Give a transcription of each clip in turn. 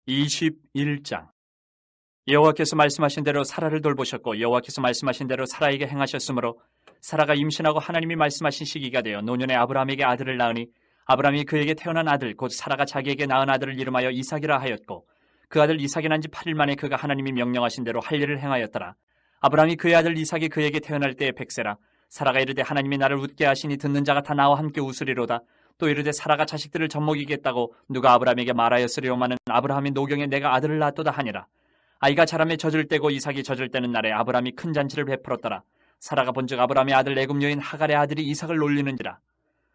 21장. 여호와께서 말씀하신 대로 사라를 돌보셨고 여호와께서 말씀하신 대로 사라에게 행하셨으므로 사라가 임신하고 하나님이 말씀하신 시기가 되어 노년에 아브라함에게 아들을 낳으니 아브라함이 그에게 태어난 아들 곧 사라가 자기에게 낳은 아들을 이름하여 이삭이라 하였고 그 아들 이삭이 난 지 8일 만에 그가 하나님이 명령하신 대로 할 일을 행하였더라. 아브라함이 그의 아들 이삭이 그에게 태어날 때에 100세라. 사라가 이르되 하나님이 나를 웃게 하시니 듣는 자가 다 나와 함께 웃으리로다. 또 이르되 사라가 자식들을 젖먹이겠다고 누가 아브라함에게 말하였으리오마는 아브라함이 노경에 내가 아들을 낳았도다 하니라. 아이가 자라매 젖을 때고 이삭이 젖을 때는 날에 아브라함이 큰 잔치를 베풀었더라. 사라가 본즉 아브라함의 아들 애굽 여인 하갈의 아들이 이삭을 놀리는지라.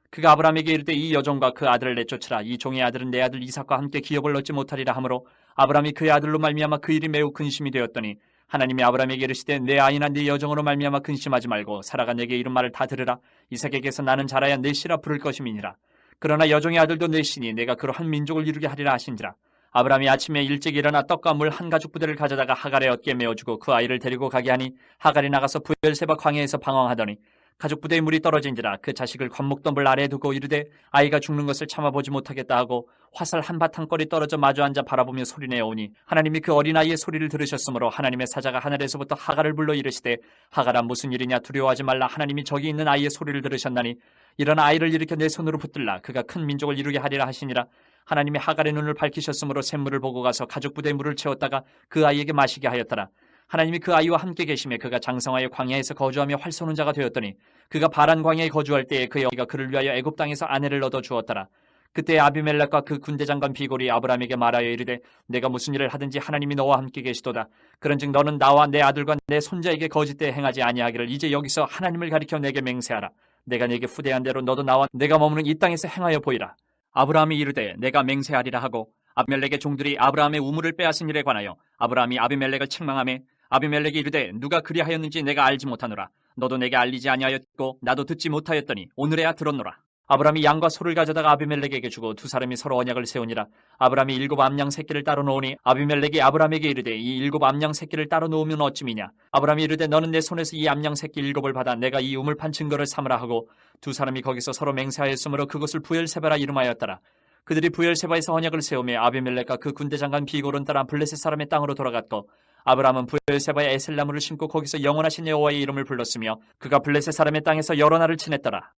그가 아브라함에게 이르되 이 여종과 그 아들을 내쫓으라. 이 종의 아들은 내 아들 이삭과 함께 기업을 얻지 못하리라 하므로 아브라함이 그의 아들로 말미암아 그 일이 매우 근심이 되었더니 하나님이 아브라함에게 이르시되 내 아이나 네 여종으로 말미암아 근심하지 말고 사라가 내게 이른 말을 다 들으라. 이삭에게서 나는 자라야 내 씨라 부를 것임이니라. 그러나 여종의 아들도 내 씨니 내가 그로 한 민족을 이루게 하리라 하신지라. 아브라함이 아침에 일찍 일어나 떡과 물 한 가죽 부대를 가져다가 하갈의 어깨에 메어주고 그 아이를 데리고 가게 하니 하갈이 나가서 부엘세바 광야에서 방황하더니 가죽 부대에 물이 떨어진지라. 그 자식을 관목덤불 아래에 두고 이르되 아이가 죽는 것을 참아보지 못하겠다 하고 화살 한 바탕거리 떨어져 마주 앉아 바라보며 소리내어 오니 하나님이 그 어린아이의 소리를 들으셨으므로 하나님의 사자가 하늘에서부터 하갈을 불러 이르시되 하갈아 무슨 일이냐 두려워하지 말라. 하나님이 저기 있는 아이의 소리를 들으셨나니 일어나 아이를 일으켜 내 손으로 붙들라. 그가 큰 민족을 이루게 하리라 하시니라. 하나님이 하갈의 눈을 밝히셨으므로 샘물을 보고 가서 가죽 부대에 물을 채웠다가 그 아이에게 마시게 하였더라. 하나님이 그 아이와 함께 계시며 그가 장성하여 광야에서 거주하며 활 쏘는 자가 되었더니 그가 바란 광야에 거주할 때에 그의 어머니가 그를 위하여 애굽 땅에서 아내를 얻어 주었더라. 그때 아비멜렉과 그 군대 장관 비골이 아브라함에게 말하여 이르되 내가 무슨 일을 하든지 하나님이 너와 함께 계시도다. 그런즉 너는 나와 내 아들과 내 손자에게 거짓되이 행하지 아니하기를 이제 여기서 하나님을 가리켜 내게 맹세하라. 내가 내게 후대한 대로 너도 나와 내가 머무는 이 땅에서 행하여 보이라. 아브라함이 이르되 내가 맹세하리라 하고 아비멜렉의 종들이 아브라함의 우물을 빼앗은 일에 관하여 아브라함이 아비멜렉을 책망하며 아비멜렉이 이르되 누가 그리하였는지 내가 알지 못하노라. 너도 내게 알리지 아니하였고 나도 듣지 못하였더니 오늘에야 들었노라. 아브라함이 양과 소를 가져다가 아비멜렉에게 주고 두 사람이 서로 언약을 세우니라. 아브라함이 7 암양 새끼를 따로 놓으니 아비멜렉이 아브라함에게 이르되 이 7 암양 새끼를 따로 놓으면 어찌미냐. 아브라함이 이르되 너는 내 손에서 이 암양 새끼 7을 받아 내가 이 우물판 증거를 삼으라 하고 두 사람이 거기서 서로 맹세하였으므로 그것을 부엘세바라 이름하였더라. 그들이 부엘세바에서 언약을 세우며 아비멜렉과 그 군대 장관 비골은 따라 블레셋 사람의 땅으로 돌아갔고 아브라함은 부엘세바에 에셀나무를 심고 거기서 영원하신 여호와의 이름을 불렀으며 그가 블레셋 사람의 땅에서 여러 날을 지냈더라.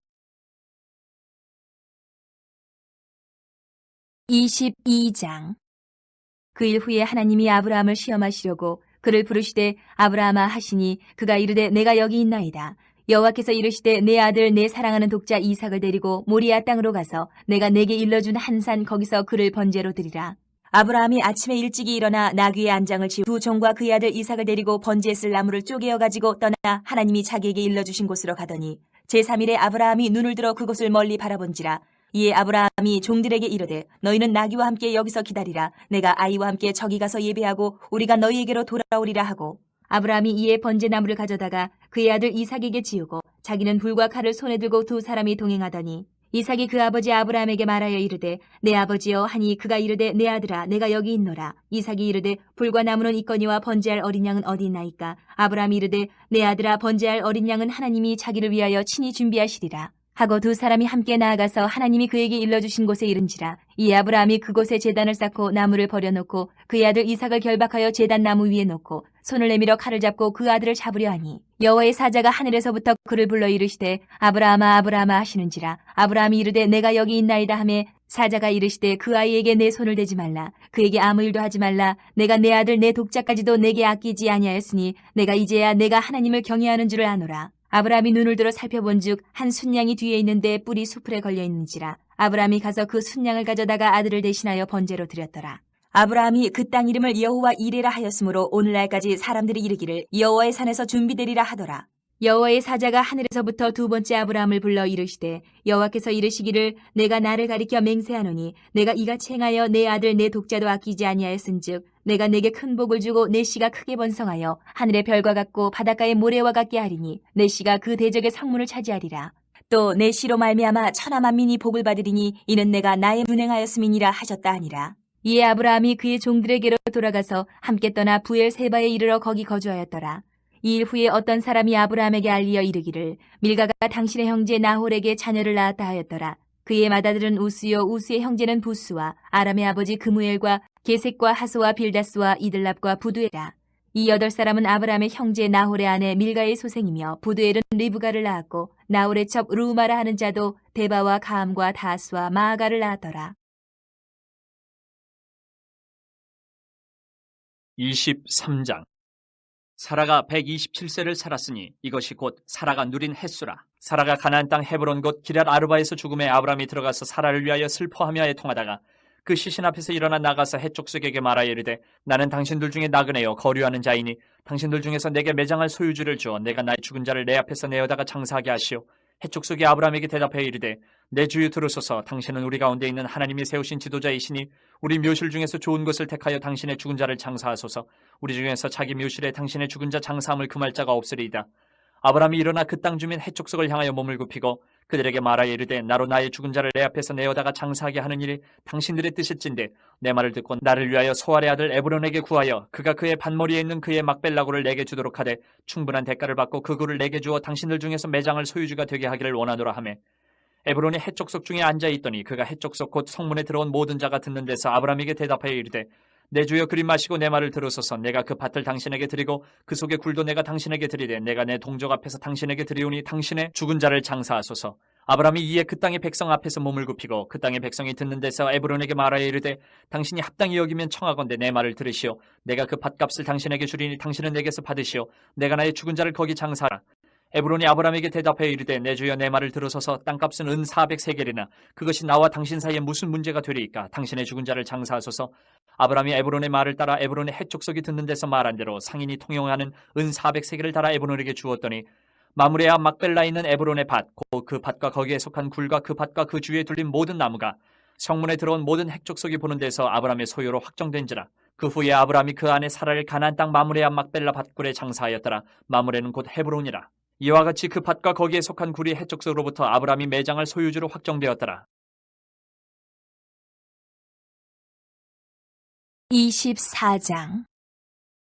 22장. 그 일 후에 하나님이 아브라함을 시험하시려고 그를 부르시되 아브라함아 하시니 그가 이르되 내가 여기 있나이다. 여호와께서 이르시되 내 아들 내 사랑하는 독자 이삭을 데리고 모리아 땅으로 가서 내가 내게 일러준 한 산 거기서 그를 번제로 드리라. 아브라함이 아침에 일찍이 일어나 나귀의 안장을 치우 두 종과 그의 아들 이삭을 데리고 번제에 쓸 나무를 쪼개어 가지고 떠나 하나님이 자기에게 일러주신 곳으로 가더니 제3일에 아브라함이 눈을 들어 그곳을 멀리 바라본지라. 이에 아브라함이 종들에게 이르되 너희는 나귀와 함께 여기서 기다리라. 내가 아이와 함께 저기 가서 예배하고 우리가 너희에게로 돌아오리라 하고 아브라함이 이에 번제나무를 가져다가 그의 아들 이삭에게 지우고 자기는 불과 칼을 손에 들고 두 사람이 동행하더니 이삭이 그 아버지 아브라함에게 말하여 이르되 내 아버지여 하니 그가 이르되 내 아들아 내가 여기 있노라. 이삭이 이르되 불과 나무는 있거니와 번제할 어린 양은 어디 있나이까. 아브라함이 이르되 내 아들아 번제할 어린 양은 하나님이 자기를 위하여 친히 준비하시리라 하고 두 사람이 함께 나아가서 하나님이 그에게 일러주신 곳에 이른지라. 이에 아브라함이 그곳에 제단을 쌓고 나무를 버려놓고 그의 아들 이삭을 결박하여 제단 나무 위에 놓고 손을 내밀어 칼을 잡고 그 아들을 잡으려 하니 여호와의 사자가 하늘에서부터 그를 불러 이르시되 아브라함아 아브라함아 하시는지라. 아브라함이 이르되 내가 여기 있나이다 하매 사자가 이르시되 그 아이에게 내 손을 대지 말라. 그에게 아무 일도 하지 말라. 내가 내 아들 내 독자까지도 내게 아끼지 아니하였으니 내가 이제야 내가 하나님을 경외하는 줄을 아노라. 아브라함이 눈을 들어 살펴본즉 한 순양이 뒤에 있는데 뿔이 수풀에 걸려 있는지라. 아브라함이 가서 그 순양을 가져다가 아들을 대신하여 번제로 드렸더라. 아브라함이 그 땅 이름을 여호와 이레라 하였으므로 오늘날까지 사람들이 이르기를 여호와의 산에서 준비되리라 하더라. 여호와의 사자가 하늘에서부터 두 번째 아브라함을 불러 이르시되 여호와께서 이르시기를 내가 나를 가리켜 맹세하노니 내가 이같이 행하여 내 아들 내 독자도 아끼지 아니하였은즉 내가 내게 큰 복을 주고 내 씨가 크게 번성하여 하늘의 별과 같고 바닷가의 모래와 같게 하리니 내 씨가 그 대적의 성문을 차지하리라. 또 내 씨로 말미암아 천하 만민이 복을 받으리니 이는 내가 나의 준행하였음이니라 하셨다 하니라. 이에 아브라함이 그의 종들에게로 돌아가서 함께 떠나 부엘세바에 이르러 거기 거주하였더라. 이 일 후에 어떤 사람이 아브라함에게 알리어 이르기를 밀가가 당신의 형제 나홀에게 자녀를 낳았다 하였더라. 그의 맏아들은 우스요 우스의 형제는 부스와 아람의 아버지 그무엘과 게셋과 하소와 빌다스와 이들랍과 부두엘이라. 이 8사람은 아브라함의 형제 나홀의 아내 밀가의 소생이며 부두엘은 리브가를 낳았고 나홀의 첩 루마라 하는 자도 데바와 가함과 다스와 마아가를 낳았더라. 23장. 사라가 127세를 살았으니 이것이 곧 사라가 누린 햇수라. 사라가 가나안 땅 헤브론 곧 기럇 아르바에서 죽음에 아브라함이 들어가서 사라를 위하여 슬퍼하며 애통하다가 그 시신 앞에서 일어나 나가서 해족속에게 말하여 이르되 나는 당신들 중에 나그네요 거류하는 자이니 당신들 중에서 내게 매장할 소유주를 주어 내가 나의 죽은 자를 내 앞에서 내어다가 장사하게 하시오. 해족속이 아브라함에게 대답하여 이르되 내 주유 들으소서. 당신은 우리 가운데 있는 하나님이 세우신 지도자이시니 우리 묘실 중에서 좋은 것을 택하여 당신의 죽은 자를 장사하소서. 우리 중에서 자기 묘실에 당신의 죽은 자 장사함을 금할 자가 없으리이다. 아브라함이 일어나 그 땅 주민 해족속을 향하여 몸을 굽히고 그들에게 말하여 이르되 나로 나의 죽은 자를 내 앞에서 내어다가 장사하게 하는 일이 당신들의 뜻일진데 내 말을 듣고 나를 위하여 소알의 아들 에브론에게 구하여 그가 그의 반머리에 있는 그의 막벨라고를 내게 주도록 하되 충분한 대가를 받고 그 굴을 내게 주어 당신들 중에서 매장을 소유주가 되게 하기를 원하노라 하매 에브론이 해족속 중에 앉아있더니 그가 해족속 곧 성문에 들어온 모든 자가 듣는 데서 아브라함에게 대답하여 이르되 내 주여 그리 마시고 내 말을 들으소서. 내가 그 밭을 당신에게 드리고 그 속의 굴도 내가 당신에게 드리되 내가 내 동족 앞에서 당신에게 드리오니 당신의 죽은 자를 장사하소서. 아브라함이 이에 그 땅의 백성 앞에서 몸을 굽히고 그 땅의 백성이 듣는 데서 에브론에게 말하여 이르되 당신이 합당히 여기면 청하건대 내 말을 들으시오. 내가 그 밭값을 당신에게 주리니 당신은 내게서 받으시오. 내가 나의 죽은 자를 거기 장사하라. 에브론이 아브라함에게 대답하여 이르되 내 주여 내 말을 들으소서. 땅값은 은 400세겔이나 그것이 나와 당신 사이에 무슨 문제가 되리이까. 당신의 죽은 자를 장사하소서. 아브라함이 에브론의 말을 따라 에브론의 해족속이 듣는 데서 말한 대로 상인이 통용하는 은 400세겔을 달아 에브론에게 주었더니 마므레 앞 막벨라에 있는 에브론의 밭 곧 그 밭과 거기에 속한 굴과 그 밭과 그 주위에 둘린 모든 나무가 성문에 들어온 모든 해족속이 보는 데서 아브라함의 소유로 확정된지라. 그 후에 아브라함이 그 안에 사라를 가나안 땅 마므레 앞 막벨라 밭굴에 장사하였더라. 마므레는 곧 헤브론이라. 이와 같이 그 밭과 거기에 속한 굴이 해족속으로부터 아브라함이 매장할 소유주로 확정되었더라. 24장.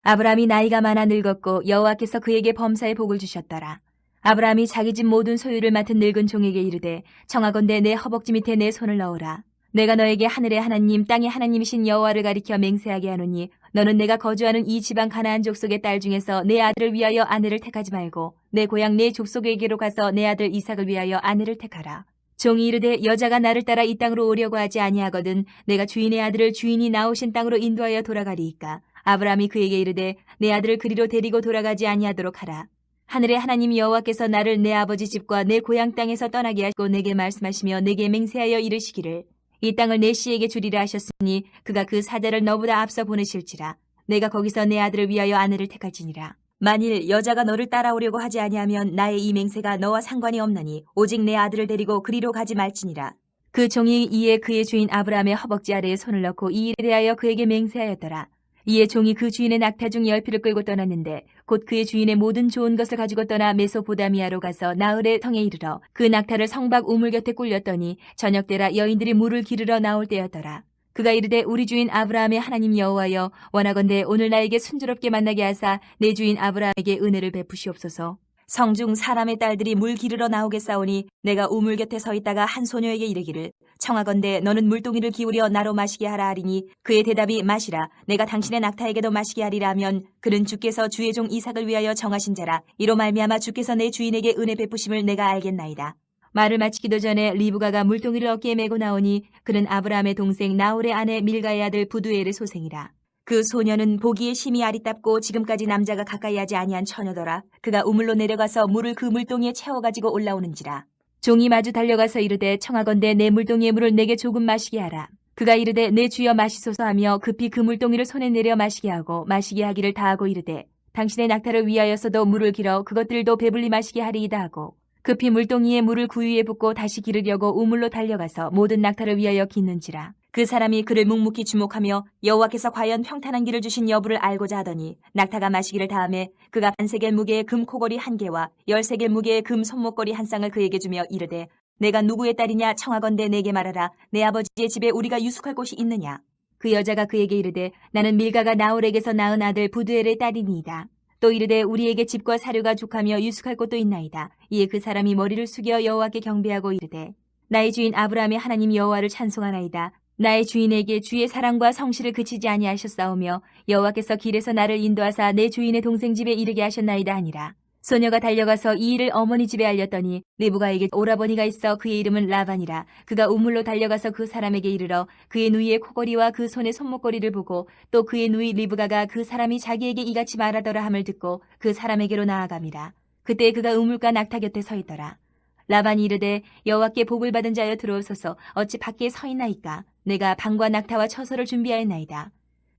아브라함이 나이가 많아 늙었고 여호와께서 그에게 범사의 복을 주셨더라. 아브라함이 자기 집 모든 소유를 맡은 늙은 종에게 이르되 청하건대 내 허벅지 밑에 내 손을 넣으라. 내가 너에게 하늘의 하나님 땅의 하나님이신 여호와를 가리켜 맹세하게 하노니 너는 내가 거주하는 이 지방 가나안 족속의 딸 중에서 내 아들을 위하여 아내를 택하지 말고 내 고향 내 족속에게로 가서 내 아들 이삭을 위하여 아내를 택하라. 종이 이르되 여자가 나를 따라 이 땅으로 오려고 하지 아니하거든 내가 주인의 아들을 주인이 나오신 땅으로 인도하여 돌아가리이까. 아브라함이 그에게 이르되 내 아들을 그리로 데리고 돌아가지 아니하도록 하라. 하늘의 하나님 여호와께서 나를 내 아버지 집과 내 고향 땅에서 떠나게 하시고 내게 말씀하시며 내게 맹세하여 이르시기를 이 땅을 내 씨에게 주리라 하셨으니 그가 그 사자를 너보다 앞서 보내실지라. 내가 거기서 내 아들을 위하여 아내를 택할지니라. 만일 여자가 너를 따라오려고 하지 아니하면 나의 이 맹세가 너와 상관이 없나니 오직 내 아들을 데리고 그리로 가지 말지니라. 그 종이 이에 그의 주인 아브라함의 허벅지 아래에 손을 넣고 이 일에 대하여 그에게 맹세하였더라. 이에 종이 그 주인의 낙타 중 10匹를 끌고 떠났는데 곧 그의 주인의 모든 좋은 것을 가지고 떠나 메소포다미아로 가서 나흘의 성에 이르러 그 낙타를 성박 우물 곁에 꿀렸더니 저녁때라 여인들이 물을 기르러 나올 때였더라. 그가 이르되 우리 주인 아브라함의 하나님 여호와여 원하건대 오늘 나에게 순조롭게 만나게 하사 내 주인 아브라함에게 은혜를 베푸시옵소서. 성중 사람의 딸들이 물 기르러 나오겠사오니 내가 우물 곁에 서 있다가 한 소녀에게 이르기를 청하건대 너는 물동이를 기울여 나로 마시게 하라 하리니 그의 대답이 마시라 내가 당신의 낙타에게도 마시게 하리라 하면 그는 주께서 주의 종 이삭을 위하여 정하신 자라. 이로 말미암아 주께서 내 주인에게 은혜 베푸심을 내가 알겠나이다. 말을 마치기도 전에 리브가가 물동이를 어깨에 메고 나오니 그는 아브라함의 동생 나홀의 아내 밀가의 아들 부두엘의 소생이라. 그 소녀는 보기에 심히 아리답고 지금까지 남자가 가까이 하지 아니한 처녀더라. 그가 우물로 내려가서 물을 그 물동이에 채워가지고 올라오는지라. 종이 마주 달려가서 이르되 청하건대 내 물동이의 물을 내게 조금 마시게 하라. 그가 이르되 내 주여 마시소서 하며 급히 그 물동이를 손에 내려 마시게 하고 마시게 하기를 다하고 이르되 당신의 낙타를 위하여서도 물을 길어 그것들도 배불리 마시게 하리이다 하고 급히 물동이에 물을 구유에 붓고 다시 기르려고 우물로 달려가서 모든 낙타를 위하여 깃는지라. 그 사람이 그를 묵묵히 주목하며 여호와께서 과연 평탄한 길을 주신 여부를 알고자 하더니 낙타가 마시기를 다음에 그가 반세겔 무게의 금 코걸이 1개와 10세겔 무게의 금 손목걸이 1쌍을 그에게 주며 이르되 내가 누구의 딸이냐 청하건대 내게 말하라. 내 아버지의 집에 우리가 유숙할 곳이 있느냐. 그 여자가 그에게 이르되 나는 밀가가 나홀에게서 낳은 아들 부두엘의 딸이니이다. 또 이르되 우리에게 집과 사료가 족하며 유숙할 곳도 있나이다. 이에 그 사람이 머리를 숙여 여호와께 경배하고 이르되 나의 주인 아브라함의 하나님 여호와를 찬송하나이다. 나의 주인에게 주의 사랑과 성실을 그치지 아니하셨사오며 여호와께서 길에서 나를 인도하사 내 주인의 동생 집에 이르게 하셨나이다 하니라. 소녀가 달려가서 이 일을 어머니 집에 알렸더니 리브가에게 오라버니가 있어 그의 이름은 라반이라. 그가 우물로 달려가서 그 사람에게 이르러 그의 누이의 코걸이와 그 손의 손목걸이를 보고 또 그의 누이 리브가가 그 사람이 자기에게 이같이 말하더라 함을 듣고 그 사람에게로 나아감이라. 그때 그가 우물가 낙타 곁에 서 있더라. 라반이 이르되 여호와께 복을 받은 자여 들어오소서. 어찌 밖에 서 있나이까. 내가 방과 낙타와 처소를 준비하였나이다.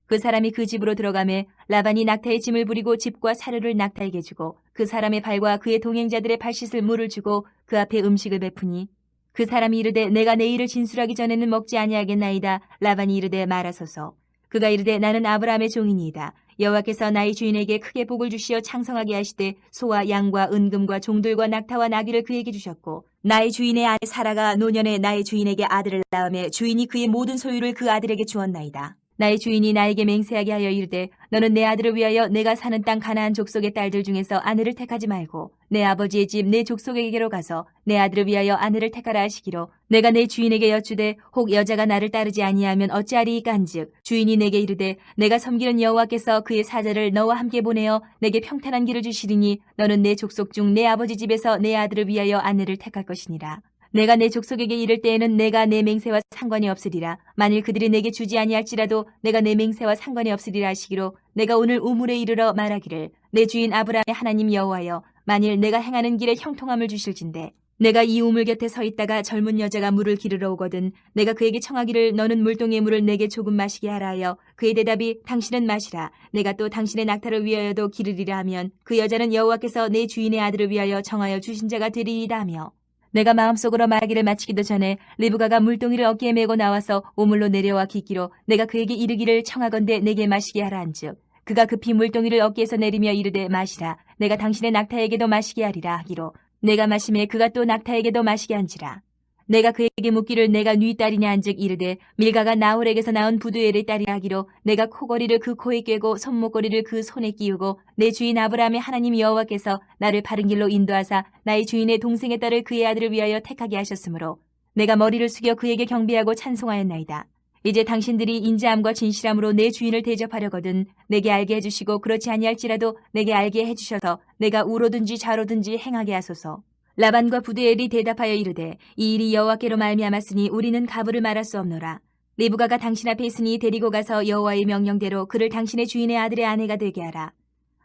그 사람이 그 집으로 들어가매 라반이 낙타의 짐을 부리고 집과 사료를 낙타에게 주고 그 사람의 발과 그의 동행자들의 발 씻을 물을 주고 그 앞에 음식을 베푸니 그 사람이 이르되 내가 내 일을 진술하기 전에는 먹지 아니하겠나이다. 라반이 이르되 말하소서. 그가 이르되 나는 아브라함의 종이니이다. 여호와께서 나의 주인에게 크게 복을 주시어 창성하게 하시되 소와 양과 은금과 종들과 낙타와 나귀를 그에게 주셨고 나의 주인의 아내 사라가 노년에 나의 주인에게 아들을 낳으며 주인이 그의 모든 소유를 그 아들에게 주었나이다. 나의 주인이 나에게 맹세하게 하여 이르되 너는 내 아들을 위하여 내가 사는 땅 가나안 족속의 딸들 중에서 아내를 택하지 말고 내 아버지의 집 내 족속에게로 가서 내 아들을 위하여 아내를 택하라 하시기로 내가 내 주인에게 여쭈되 혹 여자가 나를 따르지 아니하면 어찌하리이까 한즉 주인이 내게 이르되 내가 섬기는 여호와께서 그의 사자를 너와 함께 보내어 내게 평탄한 길을 주시리니 너는 내 족속 중 내 아버지 집에서 내 아들을 위하여 아내를 택할 것이니라. 내가 내 족속에게 이를 때에는 내가 내 맹세와 상관이 없으리라. 만일 그들이 내게 주지 아니할지라도 내가 내 맹세와 상관이 없으리라 하시기로 내가 오늘 우물에 이르러 말하기를 내 주인 아브라함의 하나님 여호와여 만일 내가 행하는 길에 형통함을 주실진대 내가 이 우물 곁에 서 있다가 젊은 여자가 물을 기르러 오거든 내가 그에게 청하기를 너는 물동의 물을 내게 조금 마시게 하라 하여 그의 대답이 당신은 마시라 내가 또 당신의 낙타를 위하여도 기르리라 하면 그 여자는 여호와께서 내 주인의 아들을 위하여 정하여 주신 자가 되리이다 하며 내가 마음속으로 말하기를 마치기도 전에 리브가가 물동이를 어깨에 메고 나와서 우물로 내려와 깃기로 내가 그에게 이르기를 청하건대 내게 마시게 하라 한즉 그가 급히 물동이를 어깨에서 내리며 이르되 마시라 내가 당신의 낙타에게도 마시게 하리라 하기로 내가 마시매 그가 또 낙타에게도 마시게 한지라. 내가 그에게 묻기를 내가 네 딸이냐 한즉 이르되 밀가가 나홀에게서 낳은 부두엘의 딸이라 하기로 내가 코걸이를 그 코에 꿰고 손목걸이를 그 손에 끼우고 내 주인 아브라함의 하나님 여호와께서 나를 바른 길로 인도하사 나의 주인의 동생의 딸을 그의 아들을 위하여 택하게 하셨으므로 내가 머리를 숙여 그에게 경배하고 찬송하였나이다. 이제 당신들이 인자함과 진실함으로 내 주인을 대접하려거든 내게 알게 해주시고 그렇지 아니할지라도 내게 알게 해주셔서 내가 우로든지 좌로든지 행하게 하소서. 라반과 부두엘이 대답하여 이르되 이 일이 여호와께로 말미암았으니 우리는 가부를 말할 수 없노라. 리브가가 당신 앞에 있으니 데리고 가서 여호와의 명령대로 그를 당신의 주인의 아들의 아내가 되게 하라.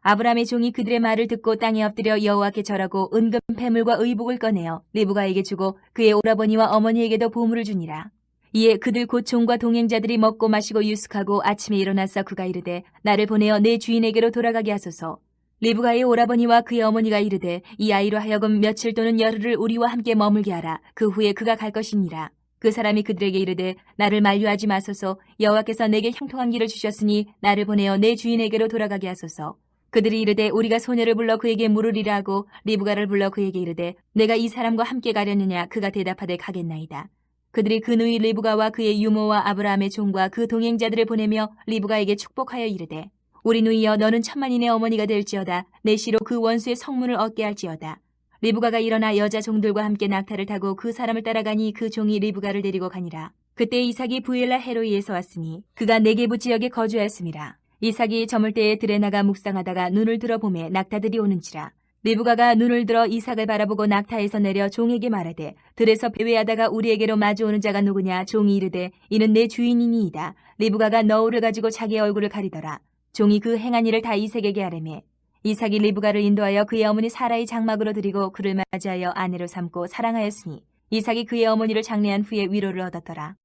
아브라함의 종이 그들의 말을 듣고 땅에 엎드려 여호와께 절하고 은금 패물과 의복을 꺼내어 리브가에게 주고 그의 오라버니와 어머니에게도 보물을 주니라. 이에 그들 곧 종과 동행자들이 먹고 마시고 유숙하고 아침에 일어나서 그가 이르되 나를 보내어 내 주인에게로 돌아가게 하소서. 리브가의 오라버니와 그의 어머니가 이르되 이 아이로 하여금 며칠 또는 열흘을 우리와 함께 머물게 하라. 그 후에 그가 갈 것이니라. 그 사람이 그들에게 이르되 나를 만류하지 마소서. 여호와께서 내게 형통한 길을 주셨으니 나를 보내어 내 주인에게로 돌아가게 하소서. 그들이 이르되 우리가 소녀를 불러 그에게 물으리라 하고 리브가를 불러 그에게 이르되 내가 이 사람과 함께 가려느냐. 그가 대답하되 가겠나이다. 그들이 그 누이 리브가와 그의 유모와 아브라함의 종과 그 동행자들을 보내며 리브가에게 축복하여 이르되 우리 누이여 너는 천만인의 어머니가 될지어다. 내 시로 그 원수의 성문을 얻게 할지어다. 리브가가 일어나 여자 종들과 함께 낙타를 타고 그 사람을 따라가니 그 종이 리브가를 데리고 가니라. 그때 이삭이 부엘라 헤로이에서 왔으니 그가 네게부 지역에 거주하였음이라. 이삭이 저물 때에 들에 나가 묵상하다가 눈을 들어보매 낙타들이 오는지라. 리브가가 눈을 들어 이삭을 바라보고 낙타에서 내려 종에게 말하되 들에서 배회하다가 우리에게로 마주오는 자가 누구냐. 종이 이르되 이는 내 주인이니이다. 리브가가 너울을 가지고 자기의 얼굴을 가리더라. 종이 그 행한 일을 다 이삭에게 아뢰매 이삭이 리브가를 인도하여 그의 어머니 사라의 장막으로 들이고 그를 맞이하여 아내로 삼고 사랑하였으니 이삭이 그의 어머니를 장례한 후에 위로를 얻었더라.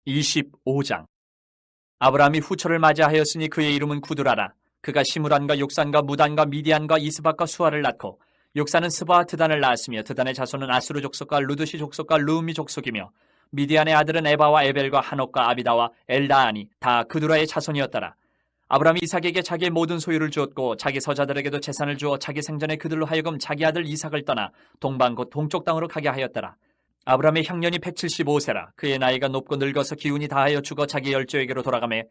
25장. 아브라함이 후처를 맞이하였으니 그의 이름은 구드라라. 그가 시므란과 욕산과 무단과 미디안과 이스박과 수아를 낳고 욕산은 스바와 드단을 낳았으며 드단의 자손은 아수르 족속과 루드시 족속과 루미 족속이며 미디안의 아들은 에바와 에벨과 한옥과 아비다와 엘다아니 다 그두라의 자손이었더라. 아브라함이 이삭에게 자기의 모든 소유를 주었고 자기 서자들에게도 재산을 주어 자기 생전에 그들로 하여금 자기 아들 이삭을 떠나 동방 곧 동쪽 땅으로 가게 하였더라. 아브라함의 형년이 175세라. 그의 나이가 높고 늙어서 기운이 다하여 죽어 자기 열조에게로 돌아가매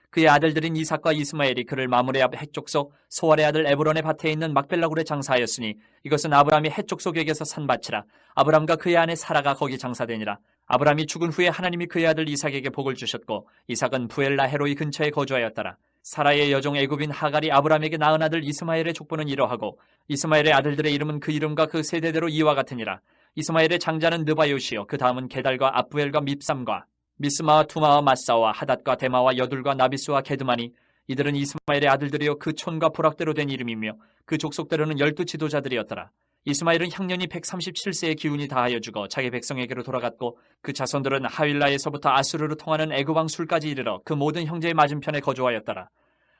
그의 아들들인 이삭과 이스마엘이 그를 마므레 앞 해족속 소알의 아들 에브론의 밭에 있는 막벨라 굴에 장사하였으니 이것은 아브라함이 해족속에게서 산 밭이라. 아브람과 그의 아내 사라가 거기 장사되니라. 아브람이 죽은 후에 하나님이 그의 아들 이삭에게 복을 주셨고 이삭은 부엘라헤로이 근처에 거주하였더라. 사라의 여종 애굽인 하갈이 아브람에게 낳은 아들 이스마엘의 족보는 이러하고 이스마엘의 아들들의 이름은 그 이름과 그 세대대로 이와 같으니라. 이스마엘의 장자는 느바요시요 그 다음은 게달과 압부엘과 밉삼과 미스마와 투마와 마사와 하닷과 데마와 여둘과 나비스와 게드마니 이들은 이스마엘의 아들들이요 그 촌과 부락대로 된 이름이며 그 족속대로는 12 지도자들이었더라. 이스마엘은 향년이 137세의 기운이 다하여 죽어 자기 백성에게로 돌아갔고 그 자손들은 하윌라에서부터 아수르로 통하는 애굽왕 술까지 이르러 그 모든 형제의 맞은편에 거주하였더라.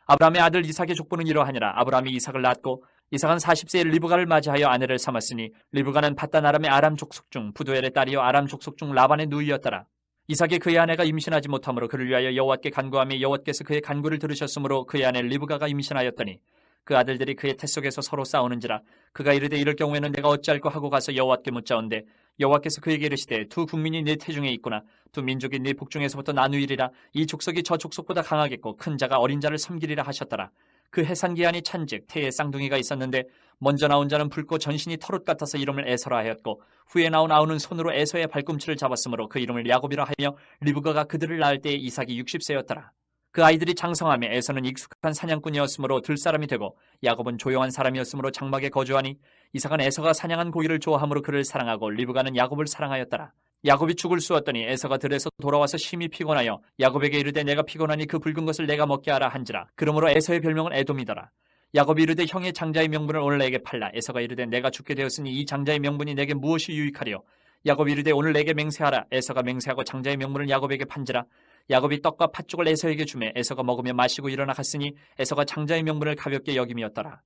아브라함의 아들 이삭의 족보는 이러하니라. 아브라함이 이삭을 낳았고 이삭은 40세에 리브가를 맞이하여 아내를 삼았으니 리브가는 밧단 아람의 아람 족속 중 부두엘의 딸이요 아람 족속 중 라반의 누이였더라. 이삭이 그의 아내가 임신하지 못하므로 그를 위하여 여호와께 간구하며 여호와께서 그의 간구를 들으셨으므로 그의 아내 리브가가 임신하였더니 그 아들들이 그의 태 속에서 서로 싸우는지라. 그가 이르되 이럴 경우에는 내가 어찌할꼬 하고 가서 여호와께 묻자온대 여호와께서 그에게 이르시되 두 국민이 네 태중에 있구나. 두 민족이 네 복중에서부터 나누이리라. 이 족속이 저 족속보다 강하겠고 큰 자가 어린 자를 섬기리라 하셨더라. 그 해산기한이 찬즉 태에 쌍둥이가 있었는데 먼저 나온 자는 붉고 전신이 털옷 같아서 이름을 에서라 하였고 후에 나온 아우는 손으로 에서의 발꿈치를 잡았으므로 그 이름을 야곱이라 하며 리브가가 그들을 낳을 때에 이삭이 60세였더라. 그 아이들이 장성하며 에서는 익숙한 사냥꾼이었으므로 들사람이 되고 야곱은 조용한 사람이었으므로 장막에 거주하니 이삭은 에서가 사냥한 고기를 좋아함으로 그를 사랑하고 리브가는 야곱을 사랑하였더라. 야곱이 죽을 쑤었더니 에서가 들에서 돌아와서 심히 피곤하여 야곱에게 이르되 내가 피곤하니 그 붉은 것을 내가 먹게 하라 한지라. 그러므로 에서의 별명은 에돔이더라. 야곱이 이르되 형의 장자의 명분을 오늘 내게 팔라. 에서가 이르되 내가 죽게 되었으니 이 장자의 명분이 내게 무엇이 유익하리요. 야곱이 이르되 오늘 내게 맹세하라. 에서가 맹세하고 장자의 명분을 야곱에게 판지라. 야곱이 떡과 팥죽을 에서에게 주매 에서가 먹으며 마시고 일어나 갔으니 에서가 장자의 명분을 가볍게 여김이었더라.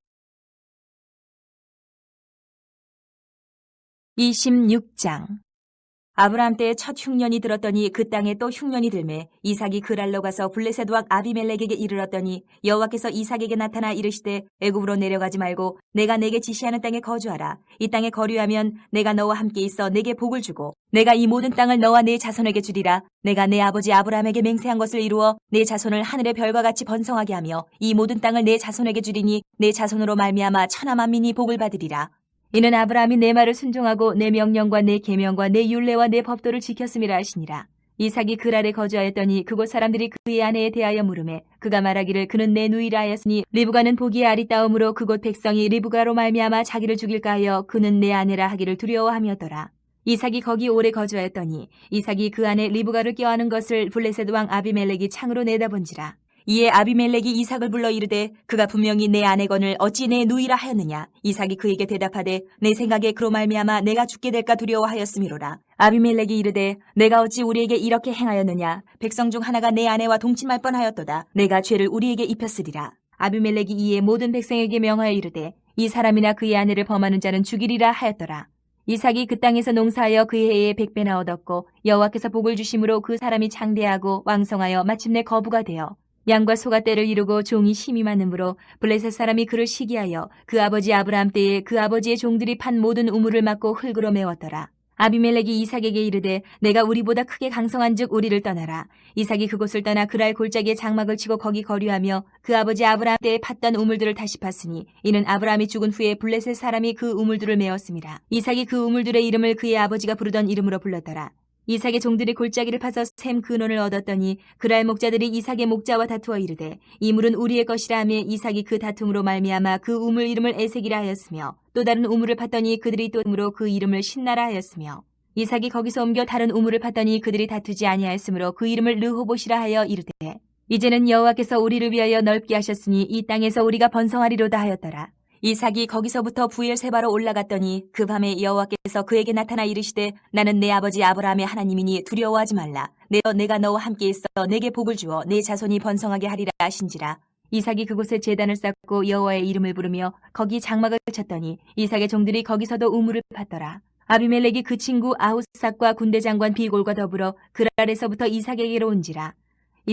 26장. 아브라함 때에 첫 흉년이 들었더니 그 땅에 또 흉년이 들매 이삭이 그랄로 가서 블레셋 왕 아비멜렉에게 이르렀더니 여호와께서 이삭에게 나타나 이르시되 애굽으로 내려가지 말고 내가 내게 지시하는 땅에 거주하라. 이 땅에 거류하면 내가 너와 함께 있어 내게 복을 주고 내가 이 모든 땅을 너와 네 자손에게 주리라. 내가 내 아버지 아브라함에게 맹세한 것을 이루어 내 자손을 하늘의 별과 같이 번성하게 하며 이 모든 땅을 내 자손에게 주리니 내 자손으로 말미암아 천하 만민이 복을 받으리라. 이는 아브라함이 내 말을 순종하고 내 명령과 내 계명과 내 율례와 내 법도를 지켰음이라 하시니라. 이삭이 그랄에 거주하였더니 그곳 사람들이 그의 아내에 대하여 물으매 그가 말하기를 그는 내 누이라 하였으니 리브가는 보기에 아리따움으로 그곳 백성이 리브가로 말미암아 자기를 죽일까 하여 그는 내 아내라 하기를 두려워함이었더라. 이삭이 거기 오래 거주하였더니 이삭이 그 아내 리브가를 껴안은 것을 블레셋 왕 아비멜렉이 창으로 내다본지라. 이에 아비멜렉이 이삭을 불러 이르되 그가 분명히 내 아내건을 어찌 내 누이라 하였느냐. 이삭이 그에게 대답하되 내 생각에 그로 말미암아 내가 죽게 될까 두려워하였음이로라. 아비멜렉이 이르되 내가 어찌 우리에게 이렇게 행하였느냐. 백성 중 하나가 내 아내와 동침할 뻔하였도다. 내가 죄를 우리에게 입혔으리라. 아비멜렉이 이에 모든 백성에게 명하여 이르되 이 사람이나 그의 아내를 범하는 자는 죽이리라 하였더라. 이삭이 그 땅에서 농사하여 그 해에 100배나 얻었고 여호와께서 복을 주심으로 그 사람이 장대하고 왕성하여 마침내 거부가 되어 양과 소가 떼를 이루고 종이 힘이 많으므로 블레셋 사람이 그를 시기하여 그 아버지 아브라함 때에 그 아버지의 종들이 판 모든 우물을 막고 흙으로 메웠더라. 아비멜렉이 이삭에게 이르되 내가 우리보다 크게 강성한즉 우리를 떠나라. 이삭이 그곳을 떠나 그랄 골짜기에 장막을 치고 거기 거류하며 그 아버지 아브라함 때에 팠던 우물들을 다시 팠으니 이는 아브라함이 죽은 후에 블레셋 사람이 그 우물들을 메웠음이라. 이삭이 그 우물들의 이름을 그의 아버지가 부르던 이름으로 불렀더라. 이삭의 종들이 골짜기를 파서 샘 근원을 얻었더니 그랄 목자들이 이삭의 목자와 다투어 이르되 이 물은 우리의 것이라 하며 이삭이 그 다툼으로 말미암아 그 우물 이름을 에색이라 하였으며 또 다른 우물을 팠더니 그들이 또 우물로 그 이름을 신나라 하였으며 이삭이 거기서 옮겨 다른 우물을 팠더니 그들이 다투지 아니하였으므로 그 이름을 르호봇이라 하여 이르되 이제는 여호와께서 우리를 위하여 넓게 하셨으니 이 땅에서 우리가 번성하리로다 하였더라. 이삭이 거기서부터 부엘세바로 올라갔더니 그 밤에 여호와께서 그에게 나타나 이르시되 나는 내 아버지 아브라함의 하나님이니 두려워하지 말라. 내가 너와 함께 있어 내게 복을 주어 내 자손이 번성하게 하리라 하신지라. 이삭이 그곳에 제단을 쌓고 여호와의 이름을 부르며 거기 장막을 쳤더니 이삭의 종들이 거기서도 우물을 팠더라. 아비멜렉이 그 친구 아후삭과 군대 장관 비골과 더불어 그랄에서부터 이삭에게로 온지라.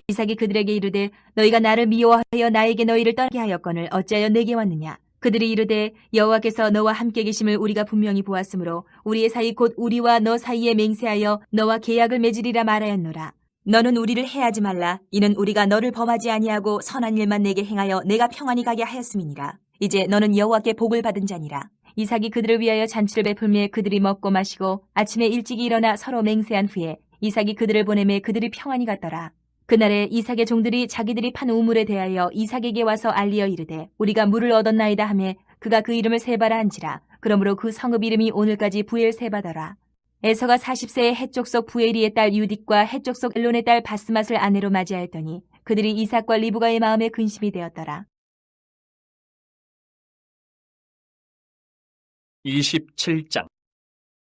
이삭이 그들에게 이르되 너희가 나를 미워하여 나에게 너희를 떠나게 하였거늘 어찌하여 내게 왔느냐. 그들이 이르되 여호와께서 너와 함께 계심을 우리가 분명히 보았으므로 우리의 사이 곧 우리와 너 사이에 맹세하여 너와 계약을 맺으리라 말하였노라. 너는 우리를 해하지 말라. 이는 우리가 너를 범하지 아니하고 선한 일만 내게 행하여 내가 평안히 가게 하였음이니라. 이제 너는 여호와께 복을 받은 자니라. 이삭이 그들을 위하여 잔치를 베풀매 그들이 먹고 마시고 아침에 일찍이 일어나 서로 맹세한 후에 이삭이 그들을 보내매 그들이 평안히 갔더라. 그날에 이삭의 종들이 자기들이 판 우물에 대하여 이삭에게 와서 알리어 이르되 우리가 물을 얻었나이다 하매 그가 그 이름을 세바라 한지라. 그러므로 그 성읍 이름이 오늘까지 부엘세바더라. 에서가 40세에 헷족속 부에리의 딸 유딕과 헷족속 엘론의 딸 바스맛을 아내로 맞이하였더니 그들이 이삭과 리브가의 마음에 근심이 되었더라. 27장.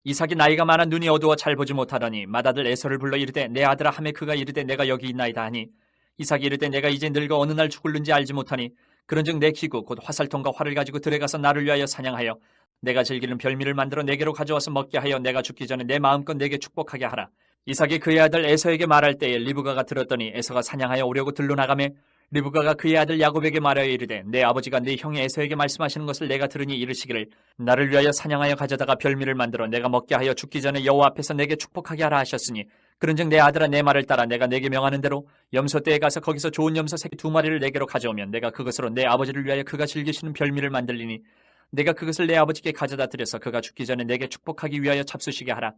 이삭이 나이가 많아 눈이 어두워 잘 보지 못하더니 맏아들 에서를 불러 이르되 내 아들아 하매 그가 이르되 내가 여기 있나이다 하니 이삭이 이르되 내가 이제 늙어 어느 날 죽을는지 알지 못하니 그런즉 내 기구 곧 화살통과 활을 가지고 들에 가서 나를 위하여 사냥하여 내가 즐기는 별미를 만들어 내게로 가져와서 먹게 하여 내가 죽기 전에 내 마음껏 내게 축복하게 하라. 이삭이 그의 아들 에서에게 말할 때에 리브가가 들었더니 에서가 사냥하여 오려고 들로 나가매 리브가가 그의 아들 야곱에게 말하여 이르되 내 아버지가 네 형의 에서에게 말씀하시는 것을 내가 들으니 이르시기를 나를 위하여 사냥하여 가져다가 별미를 만들어 내가 먹게 하여 죽기 전에 여호와 앞에서 내게 축복하게 하라 하셨으니 그런즉 내 아들아 내 말을 따라 내가 내게 명하는 대로 염소 떼에 가서 거기서 좋은 염소 새끼 2마리를 내게로 가져오면 내가 그것으로 내 아버지를 위하여 그가 즐기시는 별미를 만들리니 내가 그것을 내 아버지께 가져다 드려서 그가 죽기 전에 내게 축복하기 위하여 잡수시게 하라.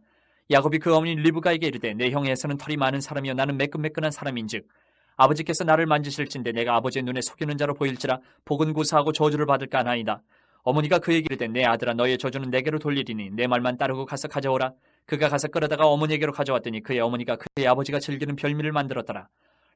야곱이 그 어머니 리브가에게 이르되 내 형의 에서는 털이 많은 사람이요 나는 매끈매끈한 사람인즉 아버지께서 나를 만지실진데 내가 아버지의 눈에 속이는 자로 보일지라 복은 고사하고 저주를 받을까 하나이다. 어머니가 그에게 이르되 내 아들아 너의 저주는 내게로 돌리리니 내 말만 따르고 가서 가져오라. 그가 가서 끌어다가 어머니에게로 가져왔더니 그의 어머니가 그의 아버지가 즐기는 별미를 만들었더라.